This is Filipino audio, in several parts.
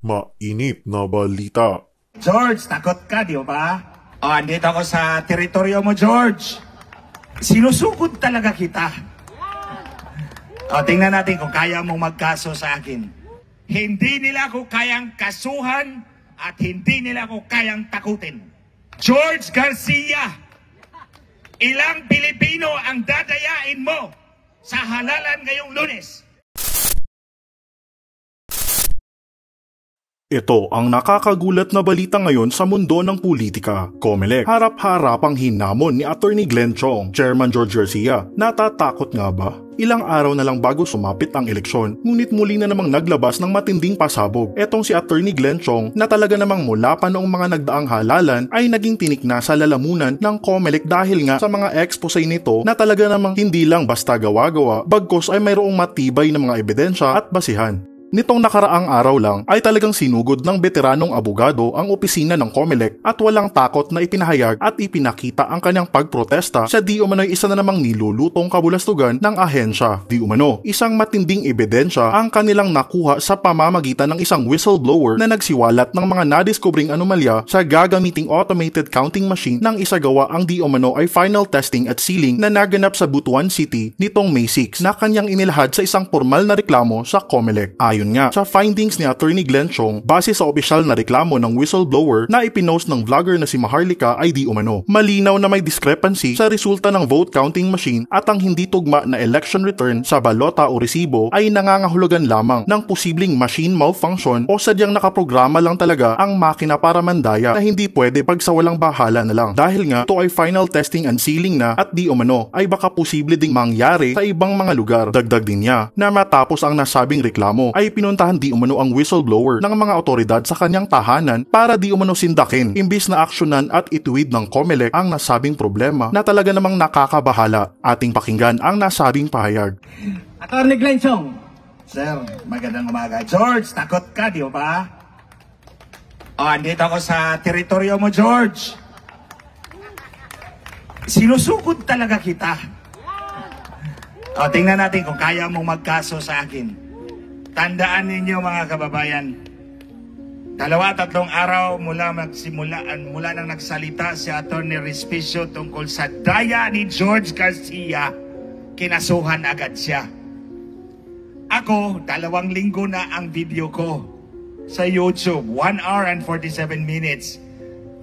Mainit na balita. George, takot ka, di ba? O, andito ako sa teritoryo mo, George. Sinusugod talaga kita. O, tingnan natin kung kaya mong magkaso sa akin. Hindi nila ako kayang kasuhan at hindi nila ako kayang takutin. George Garcia, ilang Pilipino ang dadayain mo sa halalan ngayong Lunes? Ito ang nakakagulat na balita ngayon sa mundo ng politika. COMELEC, harap-harapang hinamon ni Attorney Glenn Chong, Chairman George Garcia. Natatakot nga ba? Ilang araw na lang bago sumapit ang eleksyon, ngunit muli na namang naglabas ng matinding pasabog. Etong si Attorney Glenn Chong na talaga namang mula pa noong mga nagdaang halalan ay naging tinik na sa lalamunan ng COMELEC dahil nga sa mga expose nito na talaga namang hindi lang basta gawa-gawa, bagkos ay mayroong matibay na mga ebidensya at basihan. Nitong nakaraang araw lang ay talagang sinugod ng veteranong abogado ang opisina ng COMELEC at walang takot na ipinahayag at ipinakita ang kanyang pagprotesta sa di umano'y isa na namang nilulutong kabulastugan ng ahensya. Di umano, isang matinding ebidensya ang kanilang nakuha sa pamamagitan ng isang whistleblower na nagsiwalat ng mga nadiskubring anomalya sa gagamiting automated counting machine ng isagawa ang di umano ay final testing at sealing na naganap sa Butuan City nitong May 6 na kanyang inilahad sa isang formal na reklamo sa COMELEC. Ayon nga sa findings ni Attorney Glenn Chong, base sa opisyal na reklamo ng whistleblower na ipinost ng vlogger na si Maharlika ay di umano. Malinaw na may discrepancy sa resulta ng vote counting machine at ang hindi tugma na election return sa balota o resibo ay nangangahulugan lamang ng posibleng machine malfunction o sadyang nakaprograma lang talaga ang makina para mandaya na hindi pwede pagsawalang bahala na lang. Dahil nga ito ay final testing and sealing na at di umano ay baka posible ding mangyari sa ibang mga lugar. Dagdag din niya na matapos ang nasabing reklamo ay pinuntahan di umano ang whistleblower ng mga otoridad sa kanyang tahanan para di umano sindakin imbis na aksyonan at ituwid ng COMELEC ang nasabing problema na talaga namang nakakabahala. Ating pakinggan ang nasabing pahayag. Attorney Glenn Chong. Sir, magandang umaga. George, takot ka, di ba? O, andito ako sa teritoryo mo, George. Sinusugod talaga kita. O, tingnan natin kung kaya mong magkaso sa akin. Tandaan ninyo mga kababayan, 2-3 araw mula nang nagsalita si Attorney Respicio tungkol sa daya ni George Garcia, kinasuhan agad siya. Ako, 2 linggo na ang video ko sa YouTube, 1 hour and 47 minutes.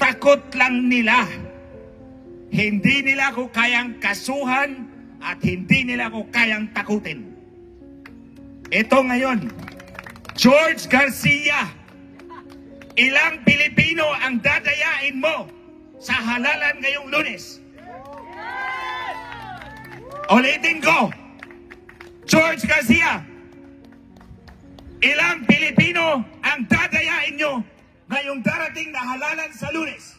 Takot lang nila. Hindi nila ako kayang kasuhan at hindi nila ako kayang takutin. Ito ngayon, George Garcia, ilang Pilipino ang dadayain mo sa halalan ngayong Lunes? Ulitin ko, George Garcia, ilang Pilipino ang dadayain nyo ngayong darating na halalan sa Lunes?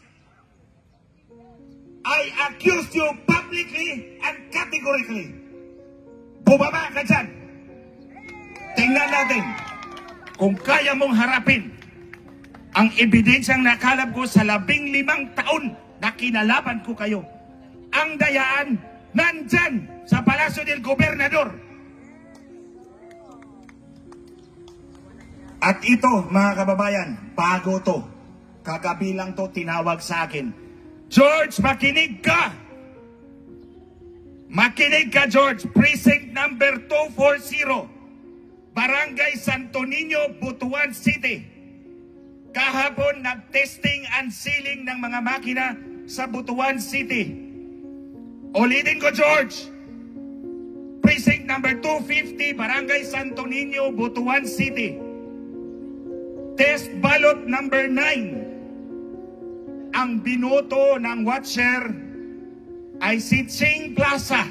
I accuse you publicly and categorically. Bumaba ka dyan. Tingnan natin kung kaya mong harapin ang ebidensyang nakalap ko sa 15 taon na kinalaban ko kayo. Ang dayaan nandyan sa Palasyo del Gobernador. At ito mga kababayan, bago to. Kagabi lang to tinawag sa akin. George, makinig ka! Makinig ka, George. Precinct number 240. Barangay Santo Niño, Butuan City. Kahapon nag-testing and sealing ng mga makina sa Butuan City. Ulitin ko, George. Precinct number 250, Barangay Santo Niño, Butuan City. Test ballot number 9. Ang binoto ng watcher ay si Ching Plaza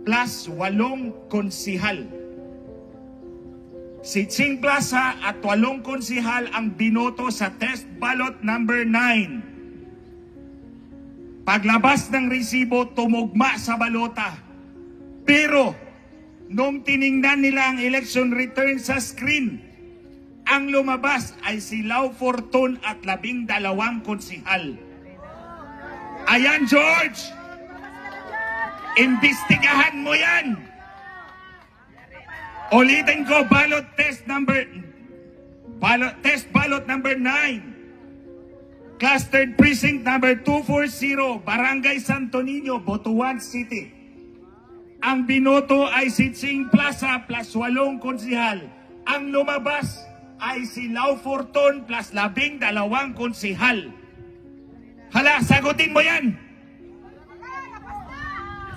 plus 8 konsihal. Si Ching Plaza at 8 konsihal ang binoto sa test ballot number 9. Paglabas ng resibo, tumugma sa balota. Pero, nung tiningnan nila ang election return sa screen, ang lumabas ay si Lau Fortun at 12 konsihal. Ayan, George! Imbestigahan mo yan! Ulitin ko, ballot test number Test ballot number 9. Clustered precinct number 240, Barangay Santo Niño, Butuan City. Ang binoto ay si Ching Plaza plus 8 konsihal. Ang lumabas ay si Lau Forton plus 12 konsihal. Hala, sagutin mo yan.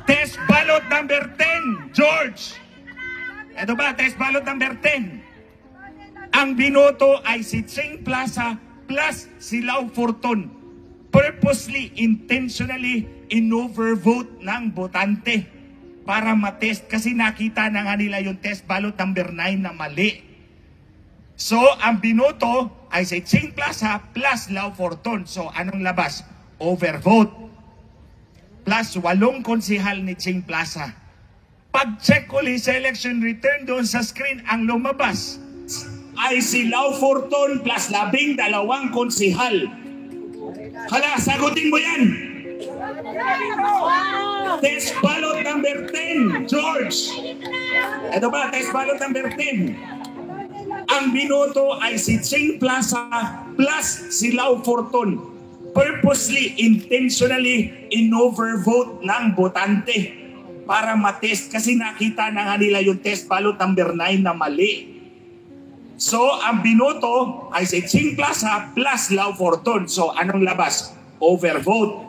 Test ballot number 10, George. Ito ba, test ballot number 10. Ang binoto ay si Ching Plaza plus si Lau Forton. Purposely, intentionally, in-overvote ng botante para matest kasi nakita na nga nila yung test ballot number 9 na mali. So, ang binoto ay si Ching Plaza plus Lau Forton. So, anong labas? Overvote. Plus 8 konsihal ni Ching Plaza. Pag-check ulit sa election return doon sa screen, ang lumabas ay si Lau Forton plus 12 konsihal. Hala, sagutin mo yan. Test ballot number 10, George. Ito ba, test ballot number 10. Ang binoto ay si Ching Plaza plus si Lau Forton. Purposely, intentionally, in-overvote ng botante para matest kasi nakita na nga nila yung test ballot number 9 na mali. So, ang binoto ay si Ching Plaza plus Lau Forton. So, anong labas? Overvote.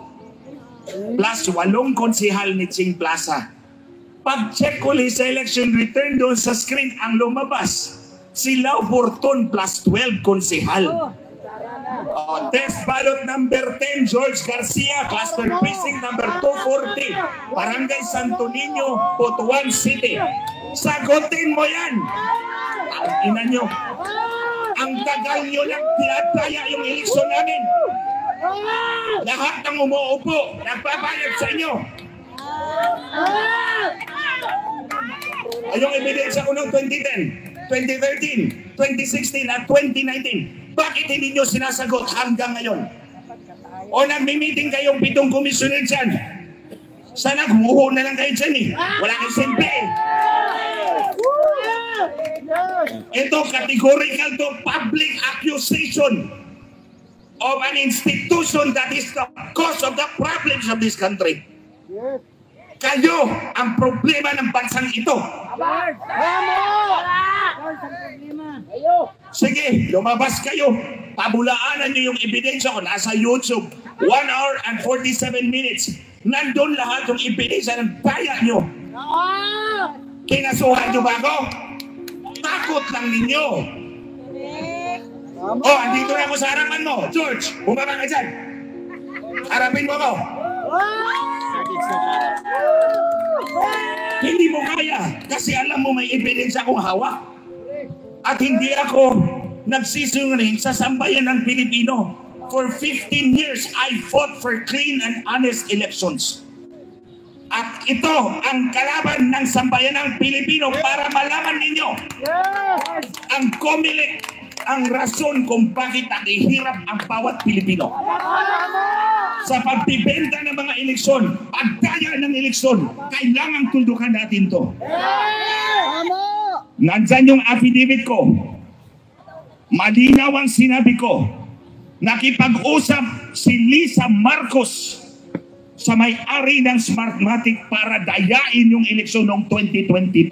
Plus 8 konsihal ni Ching Plaza. Pag-check ulit sa election return doon sa screen, ang lumabas, si Lau Forton plus 12 konsihal. Test ballot number 10, George Garcia, cluster precinct number 240, Barangay Santo Niño, Butuan City. Sagutin mo yan! Ang ina nyo, ang tagal nyo lang tinataya yung eleksyon namin. Lahat ng umuupo, nagpapalag sa inyo. Ayong ebidensya ko noong 2010, 2013, 2016 at 2019. Bakit hindi nyo sinasagot hanggang ngayon? O nagmi-meeting kayong 7 komisyoner dyan? Sana gumuho na lang kayo dyan eh. Wala kayong simple eh. Ito, categorical to public accusation of an institution that is the cause of the problems of this country. Kayo ang problema ng bansang ito. Sige, lumabas kayo. Pabulaanan nyo yung ebidensya ko. Nasa YouTube, 1 hour and 47 minutes. Nandun lahat yung ebidensya ng daya nyo. Kinasuhan nyo ba ako? Takot lang ninyo. Oh, andito na ako sa harapan mo. George, bumaba ka dyan. Harapin mo ako. Hindi mo kaya kasi alam mo may ebidensya akong hawak. At hindi ako nagsisinungaling sa sambayan ng Pilipino. For 15 years, I fought for clean and honest elections. At ito ang kalaban ng sambayan ng Pilipino para malaman ninyo ang COMELEC, ang rason kung bakit naghihirap ang bawat Pilipino. Sa pagbibenta ng mga eleksyon, pagdaya ng eleksyon, kailangang tuldukan natin to. Nandyan yung affidavit ko. Malinaw ang sinabi ko. Nakipag-usap si Lisa Marcos sa may-ari ng Smartmatic para dayain yung eleksyon noong 2022.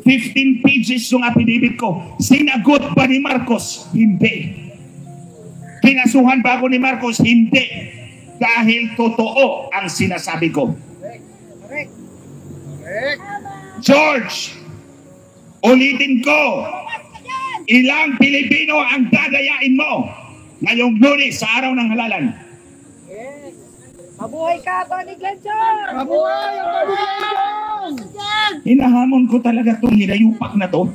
15 pages yung affidavit ko. Sinagot ba ni Marcos? Hindi. Kinasuhan ba ako ni Marcos? Hindi. Dahil totoo ang sinasabi ko. George, ulitin ko, ilang Pilipino ang dadayain mo ngayong Lunes sa araw ng halalan? Mabuhay ka, Tony Glenson! Mabuhay, Tony Glenson! Hinahamon ko talaga itong hinayupak na to.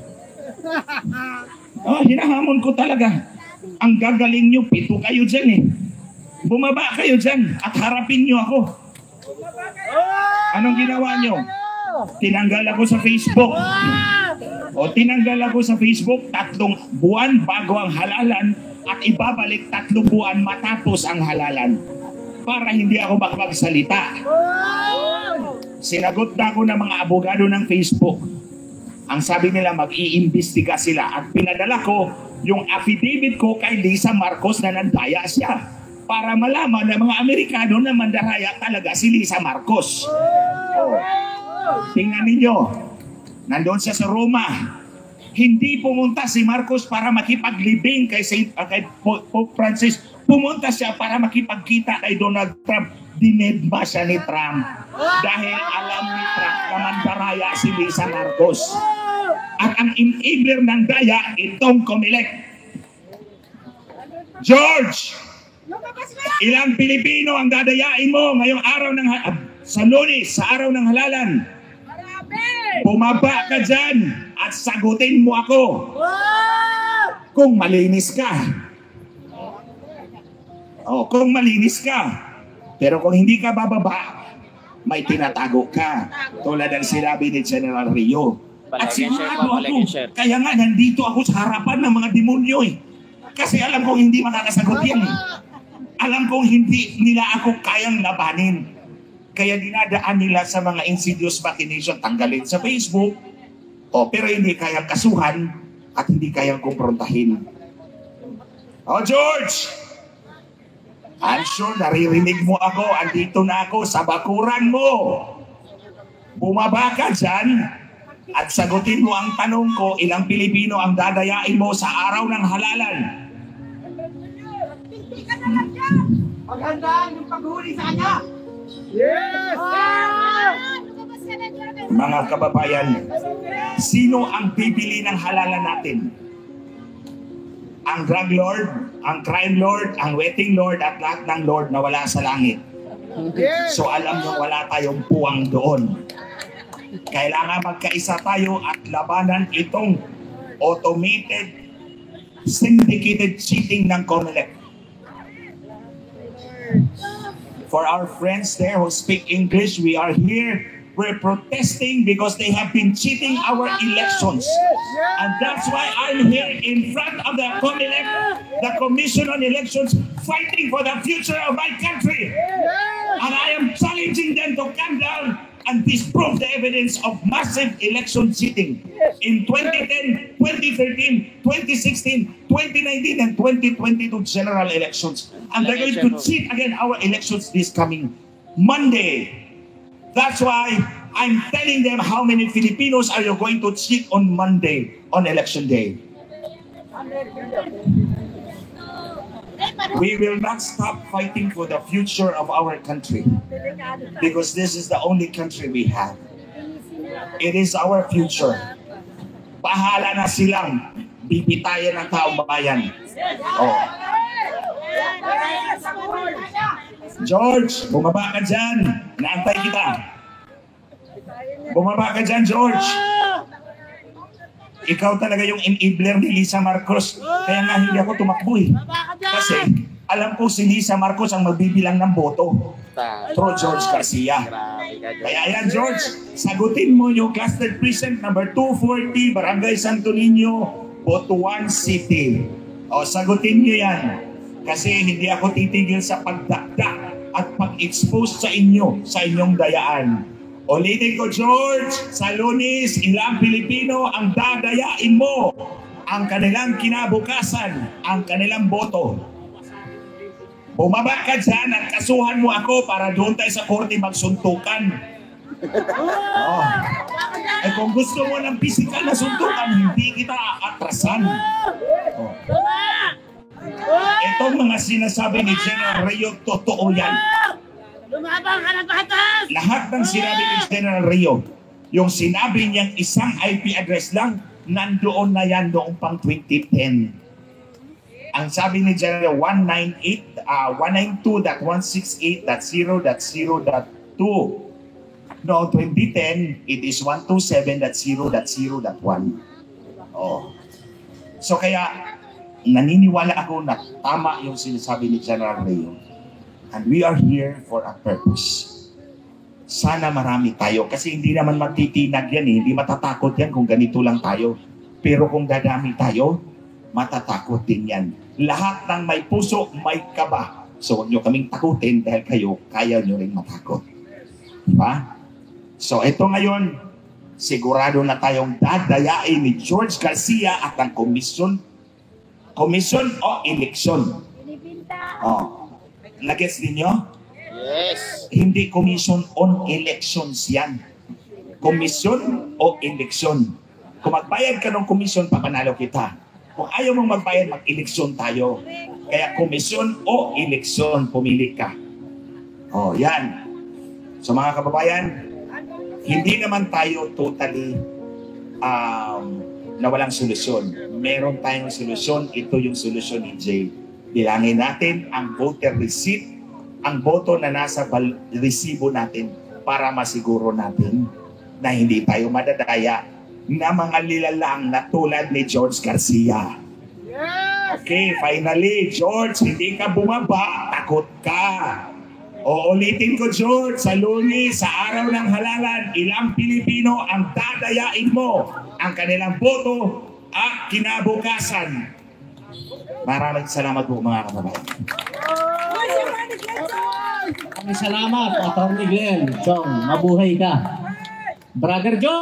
Hinahamon ko talaga. Ang gagaling nyo, 7 kayo dyan eh. Bumaba kayo dyan at harapin nyo ako. Anong ginawa nyo? Tinanggal ako sa Facebook. Tinanggal ako sa Facebook 3 buwan bago ang halalan at ibabalik 3 buwan matapos ang halalan para hindi ako makapagsalita. Sinagot na ako ng mga abogado ng Facebook. Ang sabi nila mag-iimbestiga sila at pinadala ko yung affidavit ko kay Lisa Marcos na nandaya siya para malaman ng mga Amerikano na mandaraya talaga si Lisa Marcos. Oh. Tingnan ninyo, nandoon siya sa Roma. Hindi pumunta si Marcos para makipaglibing kay Pope Francis. Pumunta siya para makipagkita kay Donald Trump. Dinedma siya ni Trump dahil alam ni Trump na mandaraya si Lisa Marcos. At ang enabler ng daya, itong Comelec. George, ilang Pilipino ang dadayain mo ngayong araw ng sa Lunes, sa araw ng halalan? Bumaba ka dyan at sagutin mo ako. Kung malinis ka. Kung malinis ka. Pero kung hindi ka bababa, may tinatago ka. Tulad ng sinabi ni General Rio. At sigurado ako, kaya nga nandito ako sa harapan ng mga demonyo eh. Kasi alam kong hindi makakasagot yan eh. Alam kong hindi nila ako kayang labanin. Kaya dinadaan nila sa mga insidious machination, tanggalin sa Facebook. Pero hindi kayang kasuhan at hindi kayang kumprontahin. George! I'm sure naririnig mo ako. Andito na ako sa bakuran mo. Bumaba ka dyan at sagutin mo ang tanong ko, ilang Pilipino ang dadayain mo sa araw ng halalan? Magandaan yung paghuli sa kanya. Yes! Mga kababayan, sino ang bibili ng halalan natin? Ang drug lord, ang crime lord, ang wetting lord, at lahat ng lord na wala sa langit. So alam nyo, wala tayong puwang doon. Kailangan magkaisa tayo at labanan itong automated, syndicated cheating ng Comelec. For our friends there who speak English, we are here. We're protesting because they have been cheating our elections. And that's why I'm here in front of the Comelec, the Commission on Elections, fighting for the future of my country. And I am challenging them to come down and disprove the evidence of massive election cheating in 2010, 2013, 2016, 2019, and 2022 general elections. And they're going to cheat again our elections this coming Monday. That's why I'm telling them, how many Filipinos are you going to cheat on Monday, on election day? We will not stop fighting for the future of our country because this is the only country we have. It is our future. Bahala na silang bibitayan ng taong bayan. George, bumaba ka dyan. Naantay kita. Bumaba ka dyan, George. Ikaw talaga yung enabler ni Lisa Marcos. Kaya nga hindi ako tumakbo eh. Kasi alam ko si Lisa Marcos ang magbibilang ng boto. Through George Garcia. Kaya ayan, George, sagutin mo yung cluster precinct number 240, Barangay Santo Niño, Butuan City. Sagutin nyo yan. Kasi hindi ako titigil sa pagdakdak at pag-expose sa inyo, sa inyong dayaan. Ulitin ko, George, sa Lunes, ilang Pilipino ang dadayain mo, ang kanilang kinabukasan, ang kanilang boto. Bumaba ka dyan at kasuhan mo ako para doon tayo sa korte magsuntukan. Kung gusto mo ng physical na suntukan, hindi kita atrasan. Itong mga sinasabi ni General Rio, totoo yan. Lumabang ka ng batas! Lahat ng sinabi ni General Rio, yung sinabi niyang isang IP address lang, nandoon na yan noong pang 2010. Ang sabi ni General 198.168.0.0.2. Noong 2010, it is 127.0.0.1. So kaya, naniniwala ako na tama yung sinasabi ni General Rio. And we are here for a purpose. Sana marami tayo. Kasi hindi naman magtitinag yan eh. Hindi matatakot yan kung ganito lang tayo. Pero kung dadami tayo, matatakot din yan. Lahat ng may puso, may kaba. So huwag nyo kaming takutin dahil kayo, kaya nyo rin matakot. Diba? So ito ngayon, sigurado na tayong dadayain ni George Garcia at ang komisyon Komisyon o eleksyon? Oh. Nagets ninyo? Yes. Hindi commission on elections yan. Komisyon o eleksyon. Kung magbayad ka ng komisyon, papanalo kita. Kung ayaw mong magbayad, mag-eleksyon tayo. Kaya komisyon o eleksyon, pumili ka. Oh, yan. So mga kababayan, hindi naman tayo totally na walang solusyon. Meron tayong solusyon. Ito yung solusyon ni Jay. Bilangin natin ang voter receipt, ang boto na nasa resibo natin para masiguro natin na hindi tayo madadaya na mga lilalang na tulad ni George Garcia. Okay, finally, George, hindi ka bumaba, takot ka. O ulitin ko, George, sa Lunes, sa araw ng halalan, ilang Pilipino ang dadayain mo ang kanilang boto at kinabukasan. Maraming salamat po mga kababayan. Maraming salamat, Atty. Glenn Chong. Mabuhay ka. Brother John!